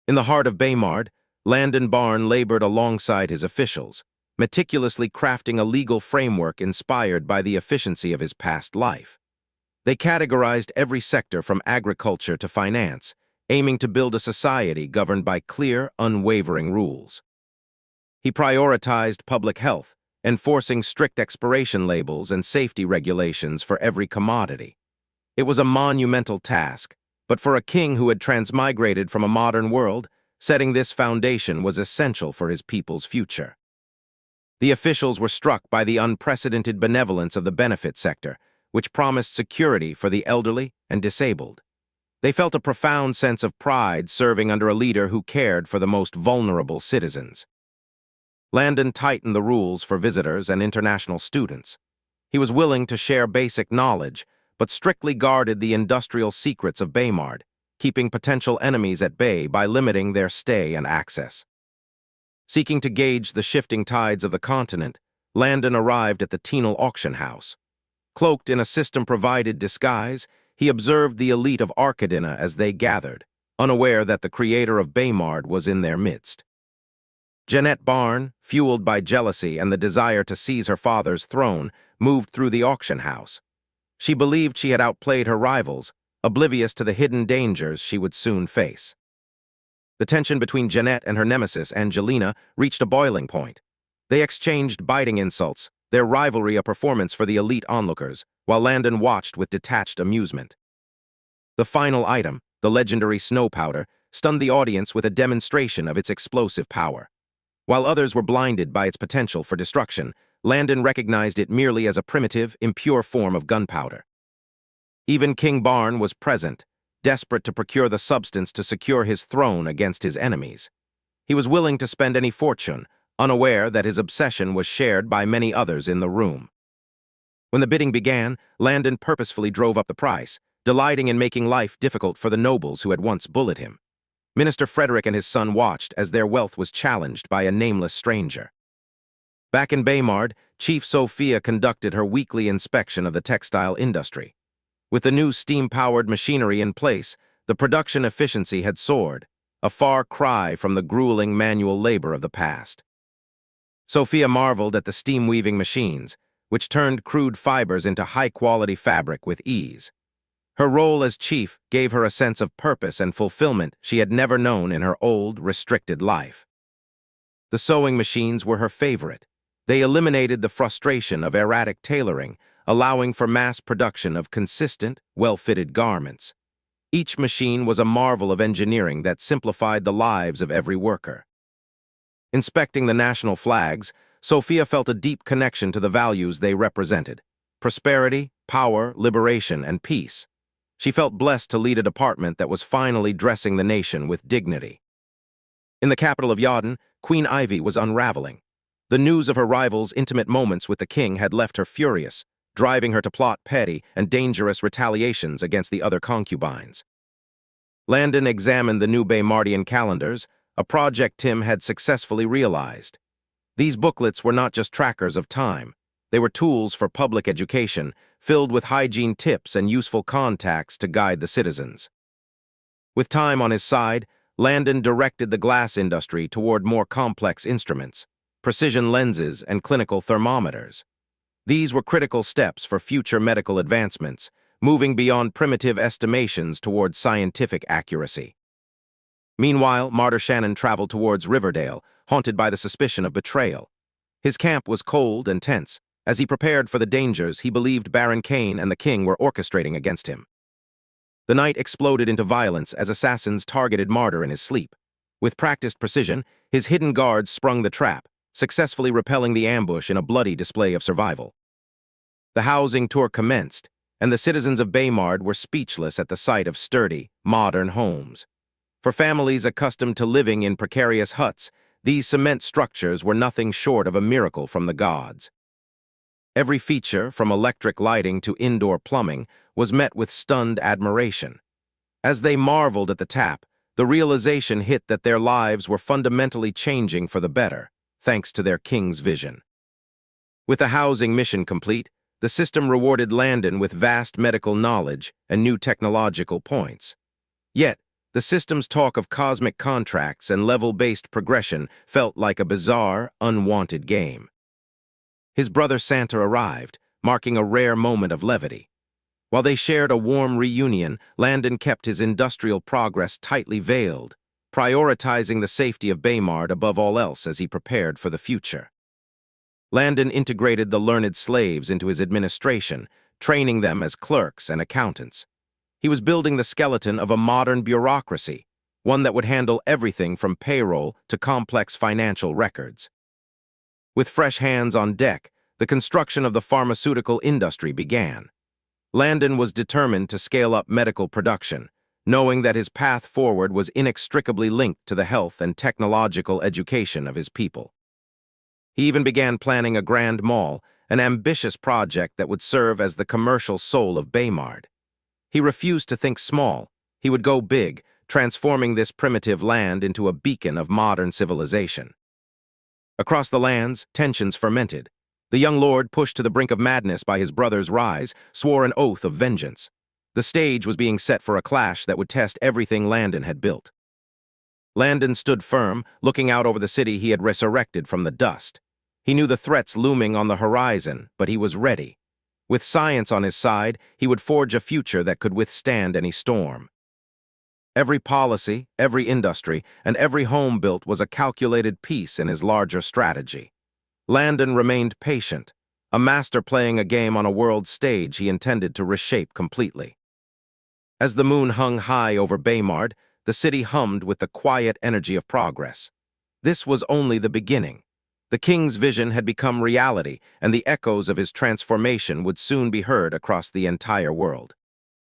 In the heart of Baymard, Landon Barn labored alongside his officials, meticulously crafting a legal framework inspired by the efficiency of his past life. They categorized every sector from agriculture to finance, aiming to build a society governed by clear, unwavering rules. He prioritized public health, enforcing strict expiration labels and safety regulations for every commodity. It was a monumental task, but for a king who had transmigrated from a modern world, setting this foundation was essential for his people's future. The officials were struck by the unprecedented benevolence of the benefit sector, which promised security for the elderly and disabled. They felt a profound sense of pride serving under a leader who cared for the most vulnerable citizens. Landon tightened the rules for visitors and international students. He was willing to share basic knowledge, but strictly guarded the industrial secrets of Baymard, keeping potential enemies at bay by limiting their stay and access. Seeking to gauge the shifting tides of the continent, Landon arrived at the Tenal auction house. Cloaked in a system-provided disguise, he observed the elite of Arcadina as they gathered, unaware that the creator of Baymard was in their midst. Jeanette Barn, fueled by jealousy and the desire to seize her father's throne, moved through the auction house. She believed she had outplayed her rivals, oblivious to the hidden dangers she would soon face. The tension between Jeanette and her nemesis, Angelina, reached a boiling point. They exchanged biting insults, their rivalry a performance for the elite onlookers, while Landon watched with detached amusement. The final item, the legendary snow powder, stunned the audience with a demonstration of its explosive power. While others were blinded by its potential for destruction, Landon recognized it merely as a primitive, impure form of gunpowder. Even King Barn was present, desperate to procure the substance to secure his throne against his enemies. He was willing to spend any fortune, unaware that his obsession was shared by many others in the room. When the bidding began, Landon purposefully drove up the price, delighting in making life difficult for the nobles who had once bullied him. Minister Frederick and his son watched as their wealth was challenged by a nameless stranger. Back in Baymard, Chief Sophia conducted her weekly inspection of the textile industry. With the new steam-powered machinery in place, the production efficiency had soared, a far cry from the grueling manual labor of the past. Sophia marveled at the steam-weaving machines, which turned crude fibers into high-quality fabric with ease. Her role as chief gave her a sense of purpose and fulfillment she had never known in her old, restricted life. The sewing machines were her favorite. They eliminated the frustration of erratic tailoring, allowing for mass production of consistent, well-fitted garments. Each machine was a marvel of engineering that simplified the lives of every worker. Inspecting the national flags, Sophia felt a deep connection to the values they represented: prosperity, power, liberation, and peace. She felt blessed to lead a department that was finally dressing the nation with dignity. In the capital of Yadin, Queen Ivy was unraveling. The news of her rival's intimate moments with the king had left her furious, driving her to plot petty and dangerous retaliations against the other concubines. Landon examined the new Baymardian calendars, a project Tim had successfully realized. These booklets were not just trackers of time. They were tools for public education, filled with hygiene tips and useful contacts to guide the citizens. With time on his side, Landon directed the glass industry toward more complex instruments, precision lenses, and clinical thermometers. These were critical steps for future medical advancements, moving beyond primitive estimations toward scientific accuracy. Meanwhile, Martyr Shannon traveled towards Riverdale, haunted by the suspicion of betrayal. His camp was cold and tense, as he prepared for the dangers he believed Baron Kane and the king were orchestrating against him. The night exploded into violence as assassins targeted Martyr in his sleep. With practiced precision, his hidden guards sprung the trap, successfully repelling the ambush in a bloody display of survival. The housing tour commenced, and the citizens of Baymard were speechless at the sight of sturdy, modern homes. For families accustomed to living in precarious huts, these cement structures were nothing short of a miracle from the gods. Every feature, from electric lighting to indoor plumbing, was met with stunned admiration. As they marveled at the tap, the realization hit that their lives were fundamentally changing for the better, thanks to their king's vision. With the housing mission complete, the system rewarded Landon with vast medical knowledge and new technological points. Yet, The system's talk of cosmic contracts and level-based progression felt like a bizarre, unwanted game. His brother Santa arrived, marking a rare moment of levity. While they shared a warm reunion, Landon kept his industrial progress tightly veiled, prioritizing the safety of Baymard above all else as he prepared for the future. Landon integrated the learned slaves into his administration, training them as clerks and accountants. He was building the skeleton of a modern bureaucracy, one that would handle everything from payroll to complex financial records. With fresh hands on deck, the construction of the pharmaceutical industry began. Landon was determined to scale up medical production, knowing that his path forward was inextricably linked to the health and technological education of his people. He even began planning a grand mall, an ambitious project that would serve as the commercial soul of Baymard. He refused to think small. He would go big, transforming this primitive land into a beacon of modern civilization. Across the lands, tensions fermented. The young lord, pushed to the brink of madness by his brother's rise, swore an oath of vengeance. The stage was being set for a clash that would test everything Landon had built. Landon stood firm, looking out over the city he had resurrected from the dust. He knew the threats looming on the horizon, but he was ready. With science on his side, he would forge a future that could withstand any storm. Every policy, every industry, and every home built was a calculated piece in his larger strategy. Landon remained patient, a master playing a game on a world stage he intended to reshape completely. As the moon hung high over Baymard, the city hummed with the quiet energy of progress. This was only the beginning. The king's vision had become reality, and the echoes of his transformation would soon be heard across the entire world.